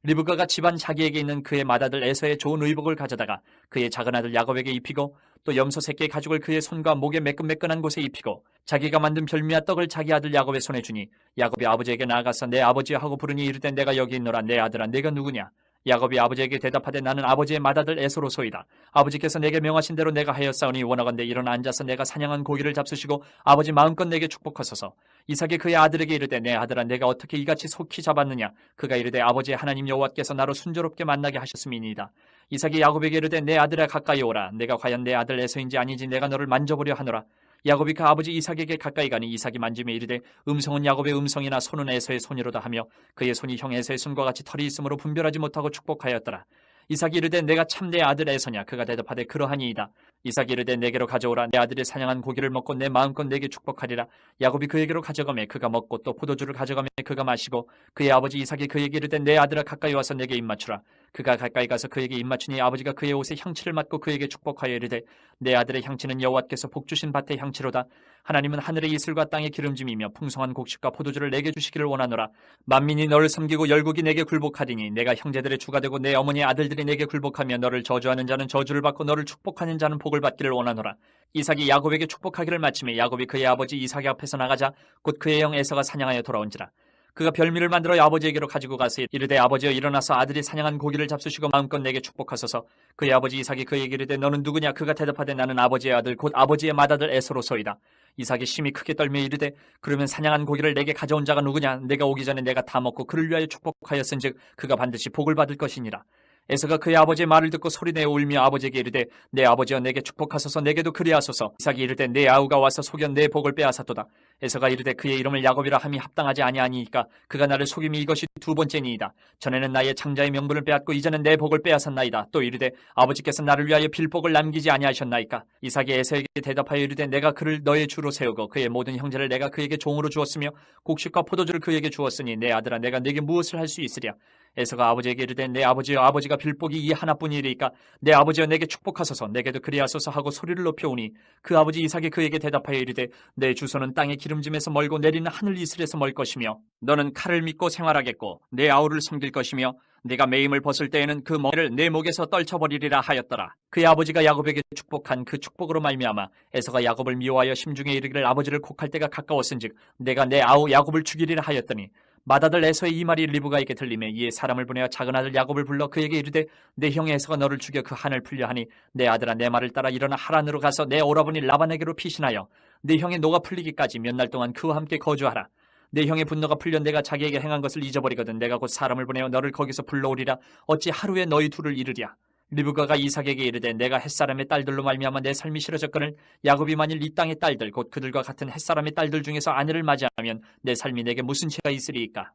리브가가 집안 자기에게 있는 그의 맏아들 에서의 좋은 의복을 가져다가 그의 작은 아들 야곱에게 입히고 또 염소 새끼의 가죽을 그의 손과 목에 매끈매끈한 곳에 입히고 자기가 만든 별미와 떡을 자기 아들 야곱의 손에 주니 야곱이 아버지에게 나아가서 내 아버지여 하고 부르니 이르되 내가 여기 있노라. 내 아들아 내가 누구냐. 야곱이 아버지에게 대답하되 나는 아버지의 맏아들 에서로소이다. 아버지께서 내게 명하신 대로 내가 하였사오니 원하건대 일어나 앉아서 내가 사냥한 고기를 잡수시고 아버지 마음껏 내게 축복하소서. 이삭이 그의 아들에게 이르되 내 아들아 내가 어떻게 이같이 속히 잡았느냐. 그가 이르되 아버지의 하나님 여호와께서 나로 순조롭게 만나게 하셨음이니이다. 이삭이 야곱에게 이르되 내 아들아 가까이 오라. 내가 과연 내 아들 에서인지 아닌지 내가 너를 만져보려 하노라. 야곱이 그 아버지 이삭에게 가까이 가니 이삭이 만지며 이르되 음성은 야곱의 음성이나 손은 에서의 손이로다 하며 그의 손이 형 에서의 손과 같이 털이 있으므로 분별하지 못하고 축복하였더라. 이삭이 이르되 내가 참 내 아들 에서냐. 그가 대답하되 그러하니이다. 이삭이 이르되 내게로 가져오라. 내 아들이 사냥한 고기를 먹고 내 마음껏 내게 축복하리라. 야곱이 그에게로 가져가매 그가 먹고 또 포도주를 가져가매 그가 마시고 그의 아버지 이삭이 그에게 이르되 내 아들아 가까이 와서 내게 입맞추라. 그가 가까이 가서 그에게 입맞추니 아버지가 그의 옷에 향치를 맡고 그에게 축복하여 이르되 내 아들의 향치는 여호와께서 복주신 밭의 향치로다. 하나님은 하늘의 이슬과 땅의 기름짐이며 풍성한 곡식과 포도주를 내게 주시기를 원하노라. 만민이 너를 섬기고 열국이 내게 굴복하리니 내가 형제들의 주가 되고 내 어머니의 아들들이 내게 굴복하며 너를 저주하는 자는 저주를 받고 너를 축복하는 자는 복을 받기를 원하노라. 이삭이 야곱에게 축복하기를 마침에 야곱이 그의 아버지 이삭의 앞에서 나가자 곧 그의 형 에서가 사냥하여 돌아온지라. 그가 별미를 만들어 아버지에게로 가지고 가서 이르되 아버지여 일어나서 아들이 사냥한 고기를 잡수시고 마음껏 내게 축복하소서. 그의 아버지 이삭이 그에게 이르되 너는 누구냐. 그가 대답하되 나는 아버지의 아들 곧 아버지의 맏아들 에서로소이다. 이삭이 심히 크게 떨며 이르되 그러면 사냥한 고기를 내게 가져온 자가 누구냐. 내가 오기 전에 내가 다 먹고 그를 위하여 축복하였은즉 그가 반드시 복을 받을 것이니라. 에서가 그의 아버지의 말을 듣고 소리내어 울며 아버지에게 이르되 내 아버지여 내게 축복하소서. 내게도 그리하소서. 이삭이 이르되 내 아우가 와서 속여 내 복을 빼앗았도다. 에서가 이르되 그의 이름을 야곱이라 함이 합당하지 아니하니까 그가 나를 속임이 이것이 2번째니이다. 전에는 나의 장자의 명분을 빼앗고 이제는 내 복을 빼앗았나이다. 또 이르되 아버지께서 나를 위하여 빌복을 남기지 아니하셨나이까. 이삭이 에서에게 대답하여 이르되 내가 그를 너의 주로 세우고 그의 모든 형제를 내가 그에게 종으로 주었으며 곡식과 포도주를 그에게 주었으니 내 아들아 내가 네게 무엇을 할 수 있으랴. 에서가 아버지에게 이르되 내 아버지여 아버지가 빌복이 이 하나뿐이리이까 내 아버지여 내게 축복하소서. 내게도 그리하소서 하고 소리를 높여오니 그 아버지 이삭이 그에게 대답하여 이르되 내 주소는 땅의 기름짐에서 멀고 내리는 하늘 이슬에서 멀 것이며 너는 칼을 믿고 생활하겠고 내 아우를 섬길 것이며 네가 매임을 벗을 때에는 그 멍에를 내 목에서 떨쳐버리리라 하였더라. 그의 아버지가 야곱에게 축복한 그 축복으로 말미암아 에서가 야곱을 미워하여 심중에 이르기를 아버지를 곡할 때가 가까웠은즉 내가 내 아우 야곱을 죽이리라 하였더니 맏아들 에서의 이 말이 리브가에게 들리매 이에 사람을 보내어 작은 아들 야곱을 불러 그에게 이르되 내 형 에서가 너를 죽여 그 한을 풀려 하니 내 아들아 내 말을 따라 일어나 하란으로 가서 내 오라버니 라반에게로 피신하여 내 형의 노가 풀리기까지 몇 날 동안 그와 함께 거주하라. 내 형의 분노가 풀려 내가 자기에게 행한 것을 잊어버리거든 내가 곧 사람을 보내어 너를 거기서 불러오리라. 어찌 하루에 너희 둘을 이르랴. 리브가가 이삭에게 이르되 내가 햇사람의 딸들로 말미암아 내 삶이 싫어졌거늘 야곱이 만일 이 땅의 딸들 곧 그들과 같은 햇사람의 딸들 중에서 아내를 맞이하면 내 삶이 내게 무슨 죄가 있으리이까.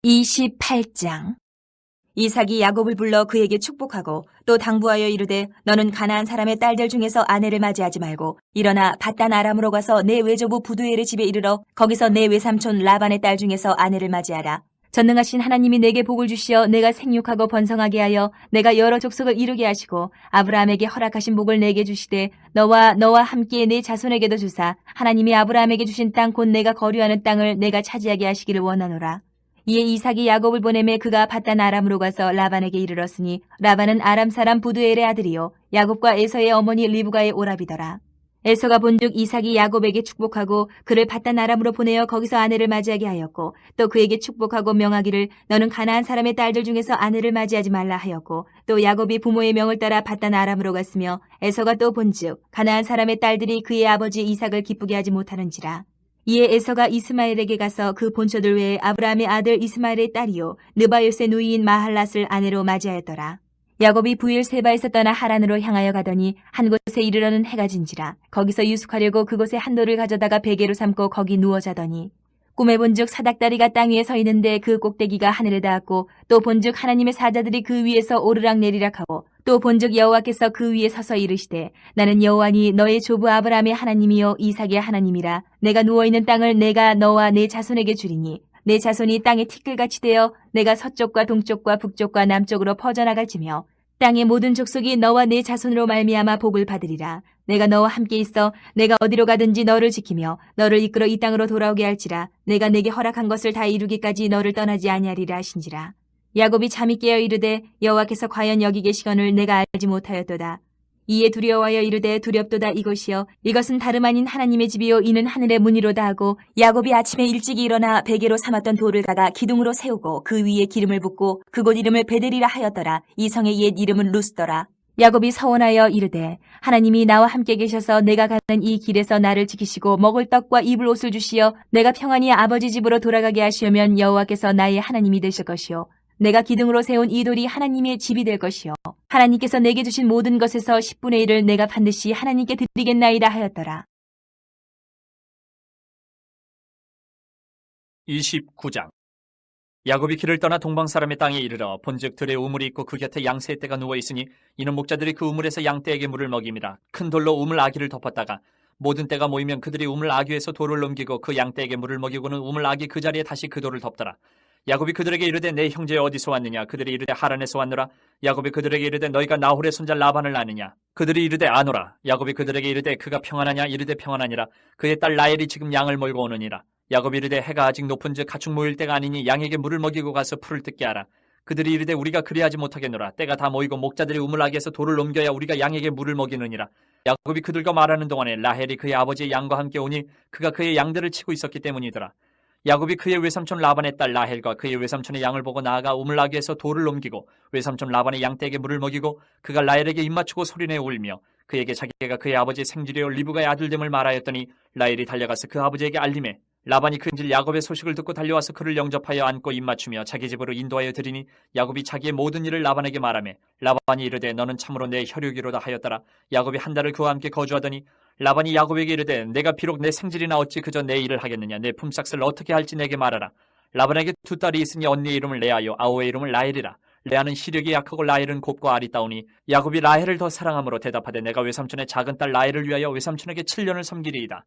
28장. 이삭이 야곱을 불러 그에게 축복하고 또 당부하여 이르되 너는 가나안 사람의 딸들 중에서 아내를 맞이하지 말고 일어나 밧단 아람으로 가서 내 외조부 부두엘의 집에 이르러 거기서 내 외삼촌 라반의 딸 중에서 아내를 맞이하라. 전능하신 하나님이 내게 복을 주시어 내가 생육하고 번성하게 하여 내가 여러 족속을 이루게 하시고 아브라함에게 허락하신 복을 내게 주시되 너와 함께 내 자손에게도 주사 하나님이 아브라함에게 주신 땅 곧 내가 거류하는 땅을 내가 차지하게 하시기를 원하노라. 이에 이삭이 야곱을 보내매 그가 밧단 아람으로 가서 라반에게 이르렀으니 라반은 아람 사람 부두엘의 아들이요 야곱과 에서의 어머니 리브가의 오라비더라. 에서가 본즉 이삭이 야곱에게 축복하고 그를 밧단 아람으로 보내어 거기서 아내를 맞이하게 하였고 또 그에게 축복하고 명하기를 너는 가나안 사람의 딸들 중에서 아내를 맞이하지 말라 하였고 또 야곱이 부모의 명을 따라 밧단 아람으로 갔으며 에서가 또 본즉 가나안 사람의 딸들이 그의 아버지 이삭을 기쁘게 하지 못하는지라. 이에 에서가 이스마엘에게 가서 그 본처들 외에 아브라함의 아들 이스마엘의 딸이요 느바요스의 누이인 마할랏을 아내로 맞이하였더라. 야곱이 부엘세바에서 떠나 하란으로 향하여 가더니 한 곳에 이르러는 해가 진지라. 거기서 유숙하려고 그곳에 한 돌을 가져다가 베개로 삼고 거기 누워 자더니 꿈에 본즉 사닥다리가 땅 위에 서 있는데 그 꼭대기가 하늘에 닿았고 또 본즉 하나님의 사자들이 그 위에서 오르락 내리락 하고 또 본즉 여호와께서 그 위에 서서 이르시되 나는 여호와니 너의 조부 아브라함의 하나님이요 이삭의 하나님이라. 내가 누워있는 땅을 내가 너와 내 자손에게 주리니 내 자손이 땅의 티끌같이 되어 내가 서쪽과 동쪽과 북쪽과 남쪽으로 퍼져나갈지며 땅의 모든 족속이 너와 내 자손으로 말미암아 복을 받으리라. 내가 너와 함께 있어 내가 어디로 가든지 너를 지키며 너를 이끌어 이 땅으로 돌아오게 할지라. 내가 내게 허락한 것을 다 이루기까지 너를 떠나지 아니하리라 하신지라. 야곱이 잠이 깨어 이르되 여호와께서 과연 여기 계시거늘 내가 알지 못하였도다. 이에 두려워하여 이르되 두렵도다 이것이여 이것은 다름 아닌 하나님의 집이요 이는 하늘의 문이로다 하고 야곱이 아침에 일찍이 일어나 베개로 삼았던 돌을 가가 기둥으로 세우고 그 위에 기름을 붓고 그곳 이름을 베델이라 하였더라. 이 성의 옛 이름은 루스더라. 야곱이 서원하여 이르되 하나님이 나와 함께 계셔서 내가 가는 이 길에서 나를 지키시고 먹을 떡과 입을 옷을 주시어 내가 평안히 아버지 집으로 돌아가게 하시오면 여호와께서 나의 하나님이 되실 것이요 내가 기둥으로 세운 이 돌이 하나님의 집이 될 것이요 하나님께서 내게 주신 모든 것에서 10분의 1을 내가 반드시 하나님께 드리겠나이다 하였더라. 29장. 야곱이 길을 떠나 동방 사람의 땅에 이르러 본즉 들에 우물이 있고 그 곁에 양새의 떼가 누워 있으니 이는 목자들이 그 우물에서 양떼에게 물을 먹임이라. 큰 돌로 우물 아기를 덮었다가 모든 떼가 모이면 그들이 우물 아귀에서 돌을 넘기고 그 양떼에게 물을 먹이고는 우물 아귀 그 자리에 다시 그 돌을 덮더라. 야곱이 그들에게 이르되 내 형제 어디서 왔느냐? 그들이 이르되 하란에서 왔노라. 야곱이 그들에게 이르되 너희가 나홀의 손자 라반을 아느냐? 그들이 이르되 아노라. 야곱이 그들에게 이르되 그가 평안하냐? 이르되 평안하니라. 그의 딸 라헬이 지금 양을 몰고 오느니라. 야곱이 이르되 해가 아직 높은즉 가축 모일 때가 아니니 양에게 물을 먹이고 가서 풀을 뜯게 하라. 그들이 이르되 우리가 그리하지 못하겠노라. 때가 다 모이고 목자들이 우물아기에서 돌을 옮겨야 우리가 양에게 물을 먹이느니라. 야곱이 그들과 말하는 동안에 라헬이 그의 아버지의 양과 함께 오니 그가 그의 양들을 치고 있었기 때문이더라. 야곱이 그의 외삼촌 라반의 딸 라헬과 그의 외삼촌의 양을 보고 나아가 우물아기에서 돌을 옮기고 외삼촌 라반의 양떼에게 물을 먹이고 그가 라헬에게 입맞추고 소리내어 울며 그에게 자기가 그의 아버지의 생질이요 리브가의 아들됨을 말하였더니 라헬이 달려가서 그 아버지에게 알림해 라반이 그 질 야곱의 소식을 듣고 달려와서 그를 영접하여 안고 입맞추며 자기 집으로 인도하여 드리니 야곱이 자기의 모든 일을 라반에게 말하며 라반이 이르되 너는 참으로 내 혈육이로다 하였더라. 야곱이 한 달을 그와 함께 거주하더니 라반이 야곱에게 이르되 내가 비록 내 생질이나 어찌 그저 내 일을 하겠느냐? 내 품삯을 어떻게 할지 내게 말하라. 라반에게 두 딸이 있으니 언니의 이름을 레아요 아우의 이름을 라헬이라. 레아는 시력이 약하고 라헬은 곱고 아리따우니 야곱이 라헬을 더 사랑함으로 대답하되 내가 외삼촌의 작은 딸 라헬을 위하여 외삼촌에게 7년을 섬기리이다.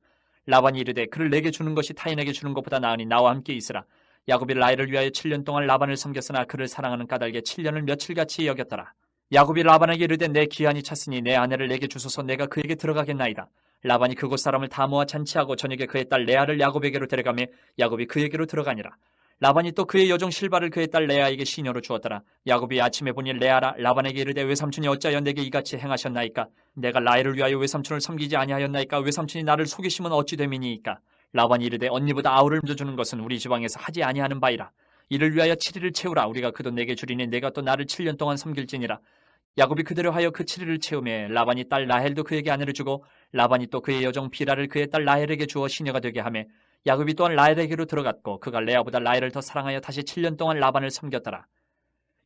라반이 이르되 그를 내게 주는 것이 타인에게 주는 것보다 나으니 나와 함께 있으라. 야곱이 라헬을 위하여 7년 동안 라반을 섬겼으나 그를 사랑하는 까닭에 7년을 며칠같이 여겼더라. 야곱이 라반에게 이르되 내 기한이 찼으니 내 아내를 내게 주소서 내가 그에게 들어가겠나이다. 라반이 그곳 사람을 다 모아 잔치하고 저녁에 그의 딸 레아를 야곱에게로 데려가며 야곱이 그에게로 들어가니라. 라반이 또 그의 여종 실바를 그의 딸 레아에게 시녀로 주었더라. 야곱이 아침에 보니 레아라. 라반에게 이르되 외삼촌이 어찌하여 내게 이같이 행하셨나이까? 내가 라헬을 위하여 외삼촌을 섬기지 아니하였나이까? 외삼촌이 나를 속이시면 어찌 됨이니이까? 라반이 이르되 언니보다 아우를 먼저 주는 것은 우리 지방에서 하지 아니하는 바이라. 이를 위하여 7일을 채우라. 우리가 그도 내게 주리니 내가 또 나를 7년 동안 섬길지니라. 야곱이 그대로 하여 그 7일을 채우매 라반이 딸 라헬도 그에게 아내를 주고 라반이 또 그의 여종 비라를 그의 딸 라헬에게 주어 시녀가 되게 하매 야곱이 또한 라헬에게로 들어갔고 그가 레아보다 라헬을 더 사랑하여 다시 7년 동안 라반을 섬겼더라.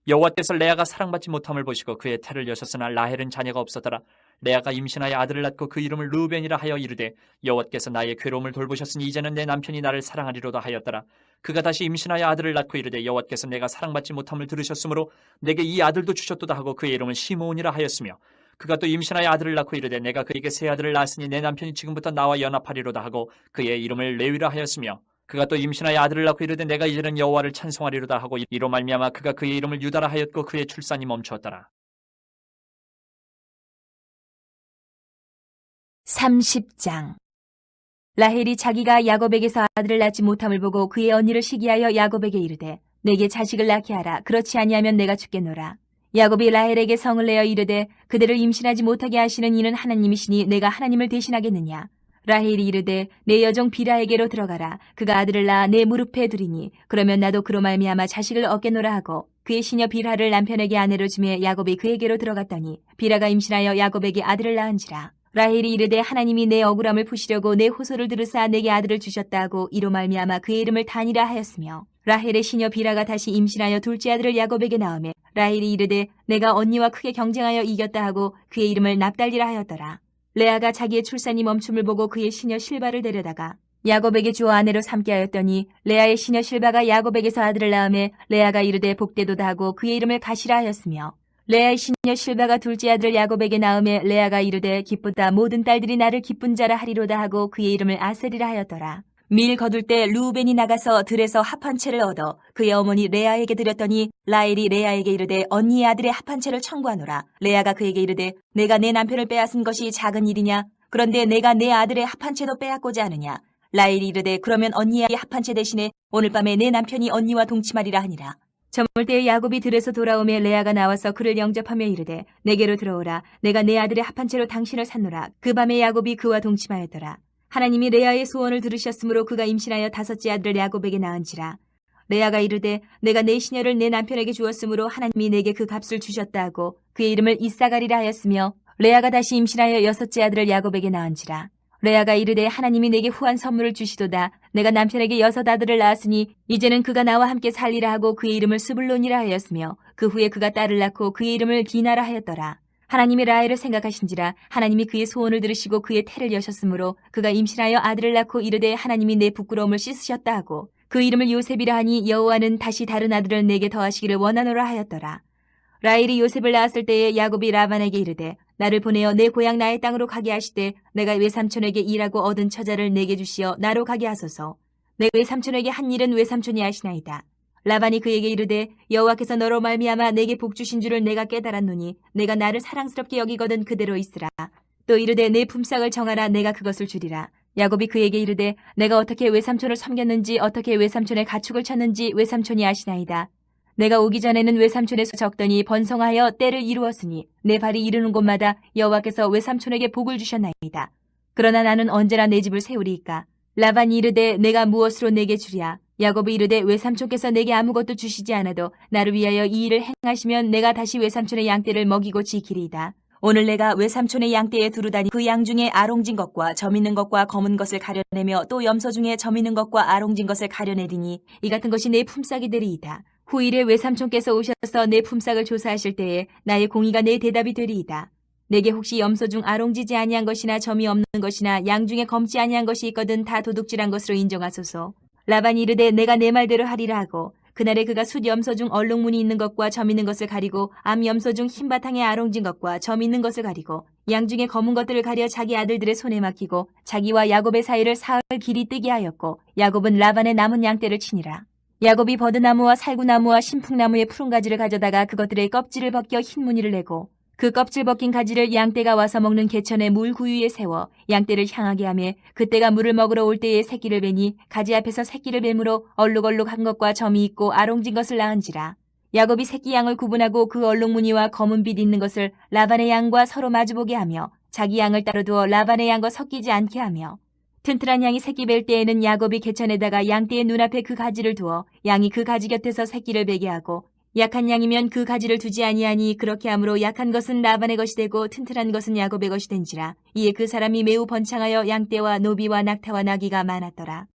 여호와께서 레아가 사랑받지 못함을 보시고 그의 태를 여셨으나 라헬은 자녀가 없었더라. 레아가 임신하여 아들을 낳고 그 이름을 르우벤이라 하여 이르되 여호와께서 나의 괴로움을 돌보셨으니 이제는 내 남편이 나를 사랑하리로다 하였더라. 그가 다시 임신하여 아들을 낳고 이르되 여호와께서 내가 사랑받지 못함을 들으셨으므로 내게 이 아들도 주셨도다 하고 그의 이름을 시므온이라 하였으며 그가 또 임신하여 아들을 낳고 이르되 내가 그에게 새 아들을 낳았으니 내 남편이 지금부터 나와 연합하리로다 하고 그의 이름을 레위라 하였으며 그가 또 임신하여 아들을 낳고 이르되 내가 이제는 여호와를 찬송하리로다 하고 이로 말미암아 그가 그의 이름을 유다라 하였고 그의 출산이 멈추었더라. 30장. 라헬이 자기가 야곱에게서 아들을 낳지 못함을 보고 그의 언니를 시기하여 야곱에게 이르되 내게 자식을 낳게 하라. 그렇지 아니하면 내가 죽겠노라. 야곱이 라헬에게 성을 내어 이르되 그대를 임신하지 못하게 하시는 이는 하나님이시니 내가 하나님을 대신하겠느냐. 라헬이 이르되 내 여종 비라에게로 들어가라. 그가 아들을 낳아 내 무릎에 두리니 그러면 나도 그로 말미암아 자식을 얻겠노라 하고 그의 시녀 비라를 남편에게 아내로 주매 야곱이 그에게로 들어갔더니 비라가 임신하여 야곱에게 아들을 낳은지라. 라헬이 이르되 하나님이 내 억울함을 푸시려고 내 호소를 들으사 내게 아들을 주셨다 하고 이로 말미암아 그의 이름을 단이라 하였으며 라헬의 시녀 비라가 다시 임신하여 둘째 아들을 야곱에게 낳으매 라헬이 이르되 내가 언니와 크게 경쟁하여 이겼다 하고 그의 이름을 납달리라 하였더라. 레아가 자기의 출산이 멈춤을 보고 그의 시녀 실바를 데려다가 야곱에게 주어 아내로 삼게 하였더니 레아의 시녀 실바가 야곱에게서 아들을 낳으매 레아가 이르되 복되도다 하고 그의 이름을 가시라 하였으며 레아의 시녀 실바가 둘째 아들을 야곱에게 낳으매 레아가 이르되 기쁘다 모든 딸들이 나를 기쁜 자라 하리로다 하고 그의 이름을 아셀이라 하였더라. 밀 거둘 때 르우벤이 나가서 들에서 합 한 채를 얻어 그의 어머니 레아에게 드렸더니 라헬이 레아에게 이르되 언니의 아들의 합 한 채를 청구하노라. 레아가 그에게 이르되 내가 내 남편을 빼앗은 것이 작은 일이냐. 그런데 내가 내 아들의 합 한 채도 빼앗고자 하느냐. 라헬이 이르되 그러면 언니의 합 한 채 대신에 오늘 밤에 내 남편이 언니와 동침하리라 하니라. 저물 때에 야곱이 들에서 돌아오매 레아가 나와서 그를 영접하며 이르되 내게로 들어오라. 내가 내 아들의 합 한 채로 당신을 샀노라. 그 밤에 야곱이 그와 동침하였더라. 하나님이 레아의 소원을 들으셨으므로 그가 임신하여 다섯째 아들을 야곱에게 낳은지라. 레아가 이르되 내가 내 시녀를 내 남편에게 주었으므로 하나님이 내게 그 값을 주셨다 하고 그의 이름을 이사가리라 하였으며 레아가 다시 임신하여 여섯째 아들을 야곱에게 낳은지라. 레아가 이르되 하나님이 내게 후한 선물을 주시도다. 내가 남편에게 여섯 아들을 낳았으니 이제는 그가 나와 함께 살리라 하고 그의 이름을 스불론이라 하였으며 그 후에 그가 딸을 낳고 그의 이름을 디나라 하였더라. 하나님이 라헬을 생각하신지라 하나님이 그의 소원을 들으시고 그의 태를 여셨으므로 그가 임신하여 아들을 낳고 이르되 하나님이 내 부끄러움을 씻으셨다 하고 그 이름을 요셉이라 하니 여호와는 다시 다른 아들을 내게 더하시기를 원하노라 하였더라. 라헬이 요셉을 낳았을 때에 야곱이 라반에게 이르되 나를 보내어 내 고향 나의 땅으로 가게 하시되 내가 외삼촌에게 일하고 얻은 처자를 내게 주시어 나로 가게 하소서. 내 외삼촌에게 한 일은 외삼촌이 하시나이다. 라반이 그에게 이르되 여호와께서 너로 말미암아 내게 복 주신 줄을 내가 깨달았노니 내가 나를 사랑스럽게 여기거든 그대로 있으라. 또 이르되 내 품삯을 정하라. 내가 그것을 주리라. 야곱이 그에게 이르되 내가 어떻게 외삼촌을 섬겼는지 어떻게 외삼촌의 가축을 쳤는지 외삼촌이 아시나이다. 내가 오기 전에는 외삼촌의 수 적더니 번성하여 때를 이루었으니 내 발이 이르는 곳마다 여호와께서 외삼촌에게 복을 주셨나이다. 그러나 나는 언제나 내 집을 세우리이까. 라반이 이르되 내가 무엇으로 내게 주랴. 야곱이 이르되 외삼촌께서 내게 아무것도 주시지 않아도 나를 위하여 이 일을 행하시면 내가 다시 외삼촌의 양떼를 먹이고 지키리이다. 오늘 내가 외삼촌의 양떼에 두루다니 그 양 중에 아롱진 것과 점 있는 것과 검은 것을 가려내며 또 염소 중에 점 있는 것과 아롱진 것을 가려내리니 이 같은 것이 내 품삯이 되리이다. 후일에 외삼촌께서 오셔서 내 품삯을 조사하실 때에 나의 공의가 내 대답이 되리이다. 내게 혹시 염소 중 아롱지지 아니한 것이나 점이 없는 것이나 양 중에 검지 아니한 것이 있거든 다 도둑질한 것으로 인정하소서. 라반이 이르되 내가 내 말대로 하리라 하고 그날에 그가 숫 염소 중 얼룩무늬 있는 것과 점 있는 것을 가리고 암 염소 중 흰 바탕에 아롱진 것과 점 있는 것을 가리고 양 중에 검은 것들을 가려 자기 아들들의 손에 맡기고 자기와 야곱의 사이를 사흘 길이 뜨게 하였고 야곱은 라반의 남은 양떼를 치니라. 야곱이 버드나무와 살구나무와 신풍나무의 푸른 가지를 가져다가 그것들의 껍질을 벗겨 흰 무늬를 내고 그 껍질 벗긴 가지를 양떼가 와서 먹는 개천의 물 구유에 세워 양떼를 향하게 하며 그때가 물을 먹으러 올 때에 새끼를 베니 가지 앞에서 새끼를 뱀으로 얼룩얼룩한 것과 점이 있고 아롱진 것을 낳은지라. 야곱이 새끼 양을 구분하고 그 얼룩무늬와 검은 빛 있는 것을 라반의 양과 서로 마주보게 하며 자기 양을 따로 두어 라반의 양과 섞이지 않게 하며 튼튼한 양이 새끼 뵐 때에는 야곱이 개천에다가 양떼의 눈앞에 그 가지를 두어 양이 그 가지 곁에서 새끼를 베게 하고 약한 양이면 그 가지를 두지 아니하니 그렇게 함으로 약한 것은 라반의 것이 되고 튼튼한 것은 야곱의 것이 된지라. 이에 그 사람이 매우 번창하여 양떼와 노비와 낙타와 나귀가 많았더라.